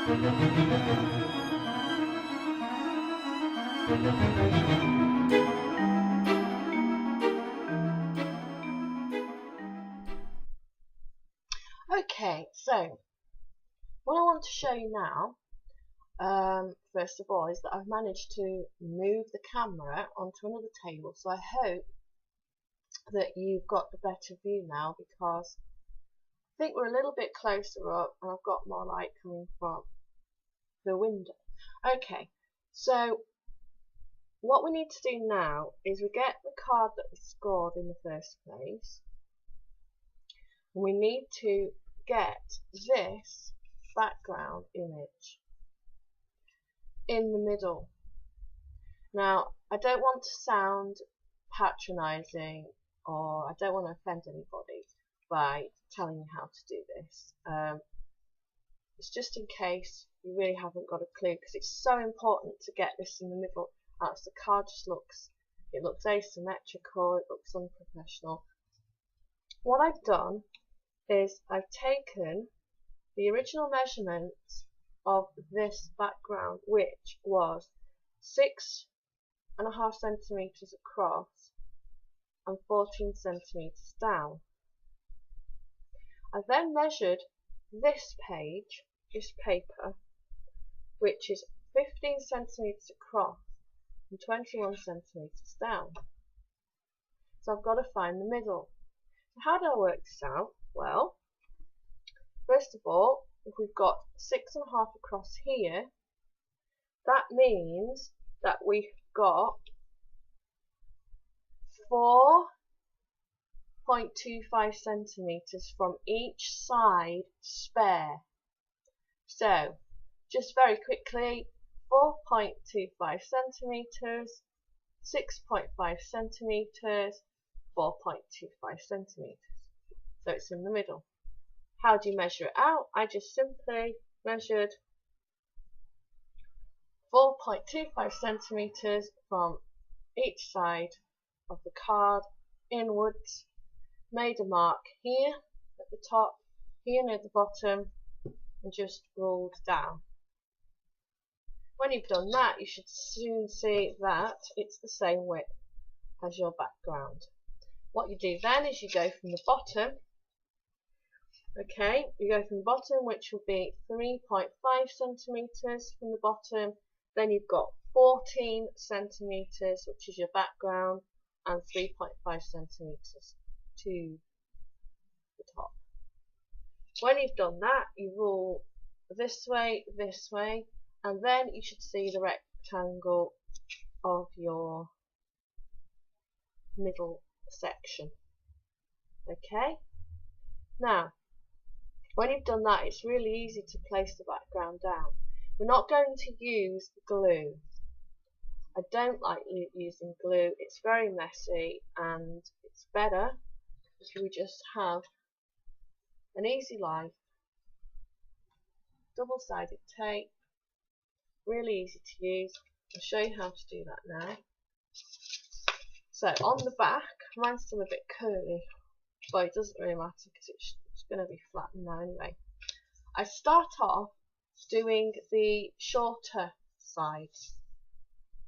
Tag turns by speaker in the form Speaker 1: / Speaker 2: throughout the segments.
Speaker 1: Okay, so what I want to show you now, first of all, is that I've managed to move the camera onto another table, so I hope that you've got a better view now, because I think we're a little bit closer up and I've got more light coming from the window. Okay, so what we need to do now is we get the card that we scored in the first place, and we need to get this background image in the middle. Now, I don't want to sound patronising, or I don't want to offend anybody by telling you how to do this. It's just in case you really haven't got a clue, because it's so important to get this in the middle, else the card just looks asymmetrical, it looks unprofessional. What I've done is I've taken the original measurements of this background, which was 6.5 centimeters across and 14 centimeters down. I then measured this page, this paper, which is 15 centimeters across and 21 centimeters down. So I've got to find the middle. So how do I work this out? Well, first of all, if we've got 6.5 across here, that means that we've got 4.25 centimeters from each side spare. So, just very quickly, 4.25 centimeters, 6.5 centimeters, 4.25 centimeters. So it's in the middle. How do you measure it out? I just simply measured 4.25 centimeters from each side of the card inwards, made a mark here at the top, here near the bottom, and just rolled down. When you've done that, you should soon see that it's the same width as your background. What you do then is you go from the bottom. Okay, you go from the bottom, which will be 3.5 centimeters from the bottom. Then you've got 14 centimeters, which is your background, and 3.5 centimeters to the top. When you've done that, you roll this way, and then you should see the rectangle of your middle section. Okay? Now, when you've done that, it's really easy to place the background down. We're not going to use glue. I don't like using glue. It's very messy, and it's better if we just have an easy life, double-sided tape, really easy to use. I'll show you how to do that now. So on the back, mine's still a bit curly, but it doesn't really matter because it's going to be flattened now anyway. I start off doing the shorter sides.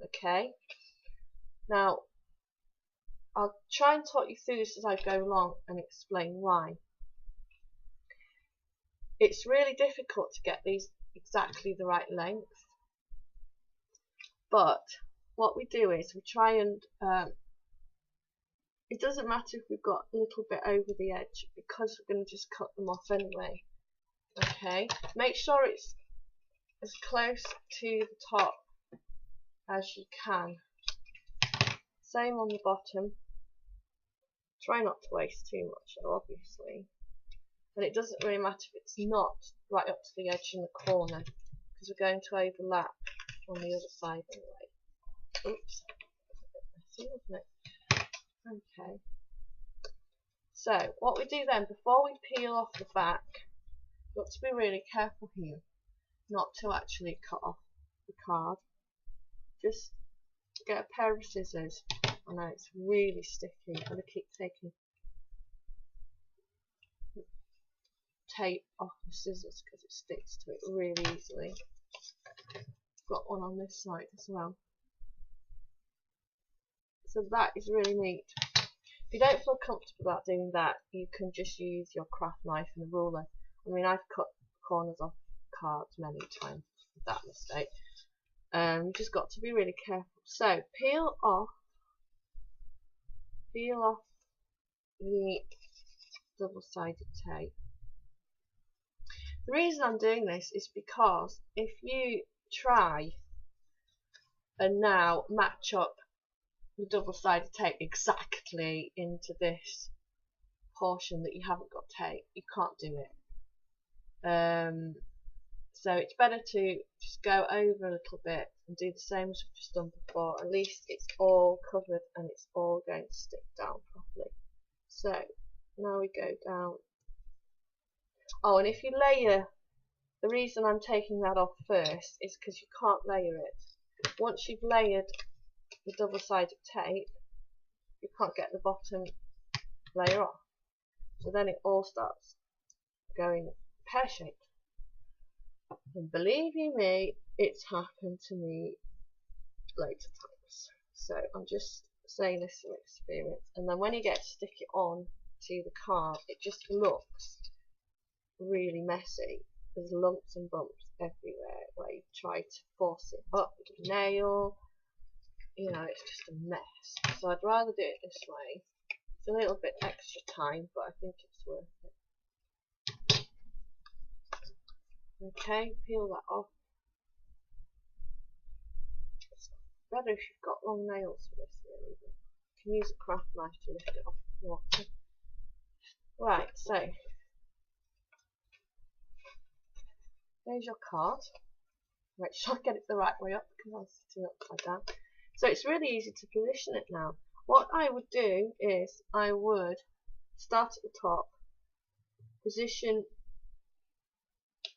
Speaker 1: Okay, now I'll try and talk you through this as I go along and explain why. It's really difficult to get these exactly the right length, but what we do is we try and it doesn't matter if we've got a little bit over the edge, because we're going to just cut them off anyway. Okay, make sure it's as close to the top as you can. Same on the bottom. Try not to waste too much though, obviously. And it doesn't really matter if it's not right up to the edge in the corner, because we're going to overlap on the other side anyway. Oops, that's a bit messy, wasn't it? Okay. So what we do then, before we peel off the back, we've got to be really careful here not to actually cut off the card. Just get a pair of scissors. I know it's really sticky. I'm going to keep tape off the scissors because it sticks to it really easily. Got one on this side as well. So that is really neat. If you don't feel comfortable about doing that, you can just use your craft knife and a ruler. I mean, I've cut corners off cards many times with that mistake. You just got to be really careful. So peel off the double-sided tape. The reason I'm doing this is because if you try and now match up the double-sided tape exactly into this portion that you haven't got tape, you can't do it. So it's better to just go over a little bit and do the same as we've just done before. At least it's all covered and it's all going to stick down properly. So now we go down. Oh, and if you layer, the reason I'm taking that off first is because you can't layer it. Once you've layered the double-sided tape, you can't get the bottom layer off. So then it all starts going pear-shaped. And believe you me, it's happened to me loads of times. So I'm just saying this from experience. And then when you get to stick it on to the card, it just looks really messy. There's lumps and bumps everywhere where you try to force it up with a nail. You know, it's just a mess. So I'd rather do it this way. It's a little bit extra time, but I think it's worth it. Okay, peel that off. It's better if you've got long nails for this, really. But you can use a craft knife to lift it off if you want to. Right, so there's your card. Make sure I get it the right way up because I'm sitting upside down. So it's really easy to position it now. What I would do is I would start at the top, position,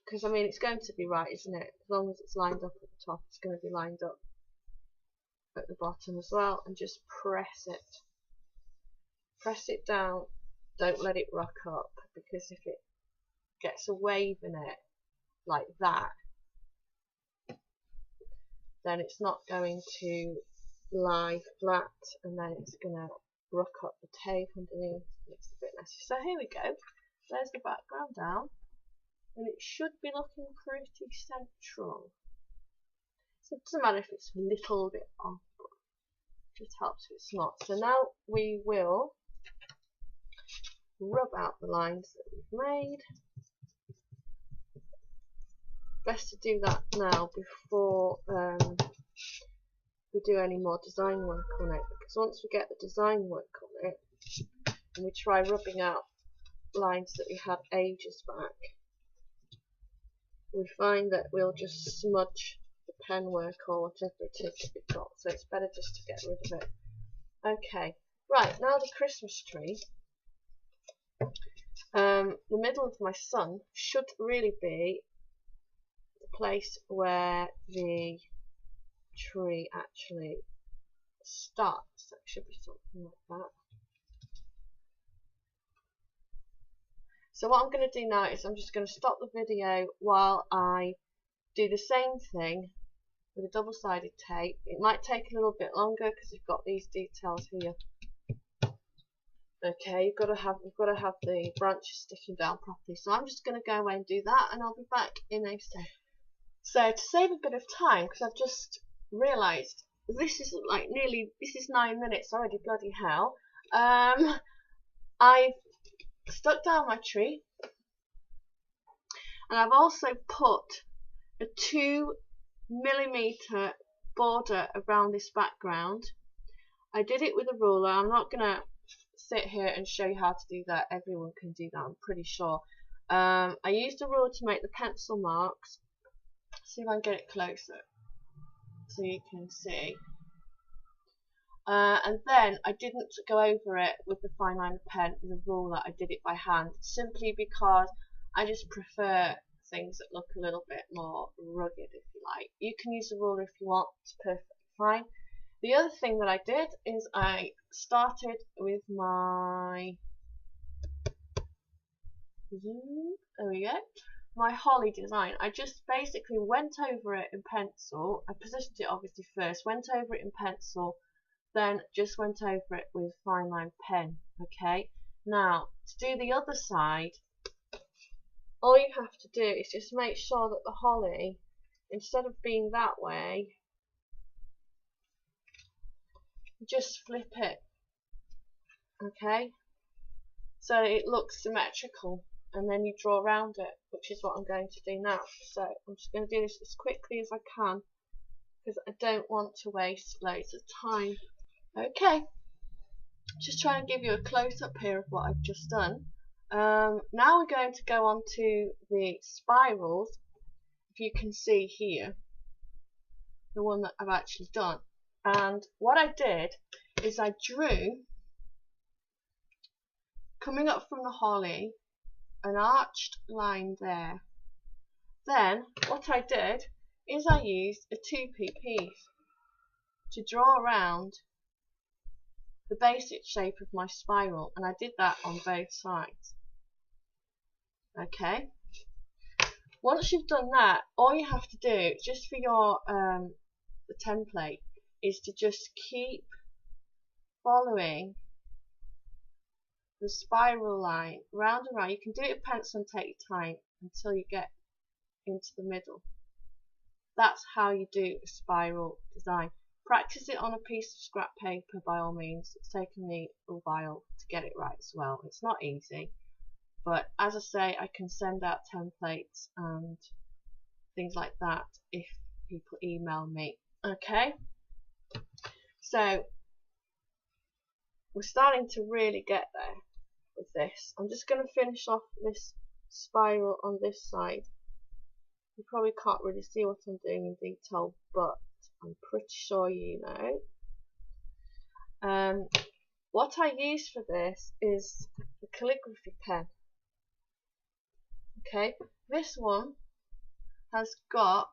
Speaker 1: because I mean it's going to be right, isn't it? As long as it's lined up at the top, it's going to be lined up at the bottom as well, and just press it. Press it down, don't let it rock up, because if it gets a wave in it like that, then it's not going to lie flat, and then it's going to rock up the tape underneath. It's a bit messy. So here we go. There's the background down, and it should be looking pretty central. So it doesn't matter if it's a little bit off, but it just helps if it's not. So now we will rub out the lines that we've made. Best to do that now before we do any more design work on it, because once we get the design work on it and we try rubbing out lines that we had ages back, we find that we'll just smudge the pen work or whatever it is that we've got, so it's better just to get rid of it. Okay, right, now the Christmas tree. The middle of my sun should really be the place where the tree actually starts. That should be something like that. So what I'm going to do now is I'm just going to stop the video while I do the same thing with a double-sided tape. It might take a little bit longer because you've got these details here. Okay, we've got to have the branches sticking down properly. So I'm just going to go away and do that, and I'll be back in a sec. So to save a bit of time, because I've just realised this is 9 minutes already, bloody hell. I've stuck down my tree, and I've also put a 2mm border around this background. I did it with a ruler. I'm not going to sit here and show you how to do that. Everyone can do that, I'm pretty sure. I used a ruler to make the pencil marks. See if I can get it closer so you can see. And then I didn't go over it with the fine liner pen with a ruler. I did it by hand, simply because I just prefer things that look a little bit more rugged, if you like. You can use a ruler if you want, it's perfectly fine. The other thing that I did is I started with my There we go. My holly design. I just basically went over it in pencil. I positioned it obviously first, went over it in pencil, then just went over it with fine line pen. Okay, now to do the other side, all you have to do is just make sure that the holly, instead of being that way, just flip it. Okay, so it looks symmetrical, and then you draw around it, which is what I'm going to do now. So I'm just going to do this as quickly as I can because I don't want to waste loads of time. Okay, just trying to give you a close-up here of what I've just done. Now we're going to go on to the spirals. If you can see here, the one that I've actually done. And what I did is I drew, coming up from the holly, an arched line there. Then what I did is I used a 2p piece to draw around the basic shape of my spiral, and I did that on both sides. Okay, once you've done that, all you have to do, just for your the template, is to just keep following the spiral line round and round. You can do it with pencil and take your time until you get into the middle. That's how you do a spiral design. Practice it on a piece of scrap paper by all means. It's taken me a while to get it right as well. It's not easy, but as I say, I can send out templates and things like that if people email me. Okay, so we're starting to really get there with this. I'm just going to finish off this spiral on this side. You probably can't really see what I'm doing in detail, but I'm pretty sure you know. What I use for this is the calligraphy pen. Okay, this one has got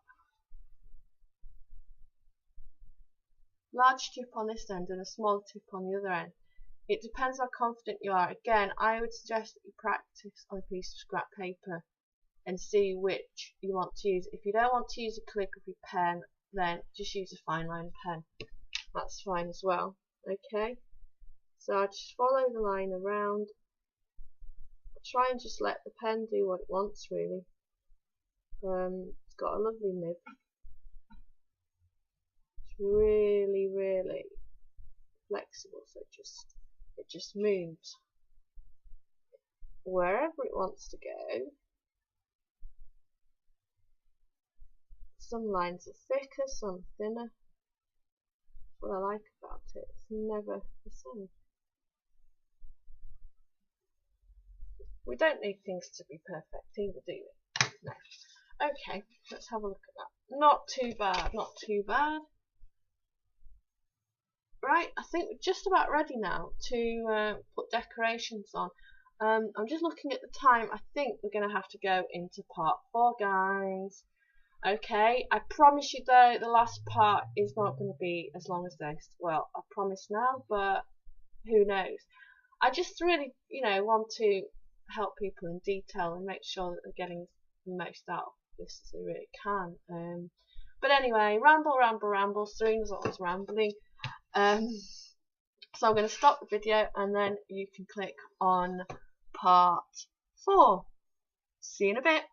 Speaker 1: large tip on this end and a small tip on the other end. It depends how confident you are. Again, I would suggest that you practice on a piece of scrap paper and see which you want to use. If you don't want to use a calligraphy pen, then just use a fine line pen. That's fine as well. Okay, so I just follow the line around. Try and just let the pen do what it wants, really. It's got a lovely nib. It's really, really flexible, so it just moves wherever it wants to go. Some lines are thicker, some thinner. That's what I like about it. It's never the same. We don't need things to be perfect either, do we? No. Okay, let's have a look at that. Not too bad, not too bad. Right, I think we're just about ready now to put decorations on. I'm just looking at the time. I think we're going to have to go into part 4, guys. Okay, I promise you though, the last part is not going to be as long as this. Well, I promise now, but who knows? I just really, want to help people in detail and make sure that they're getting the most out of this as they really can. But anyway, ramble. Serena's always rambling. So I'm going to stop the video and then you can click on part 4. See you in a bit.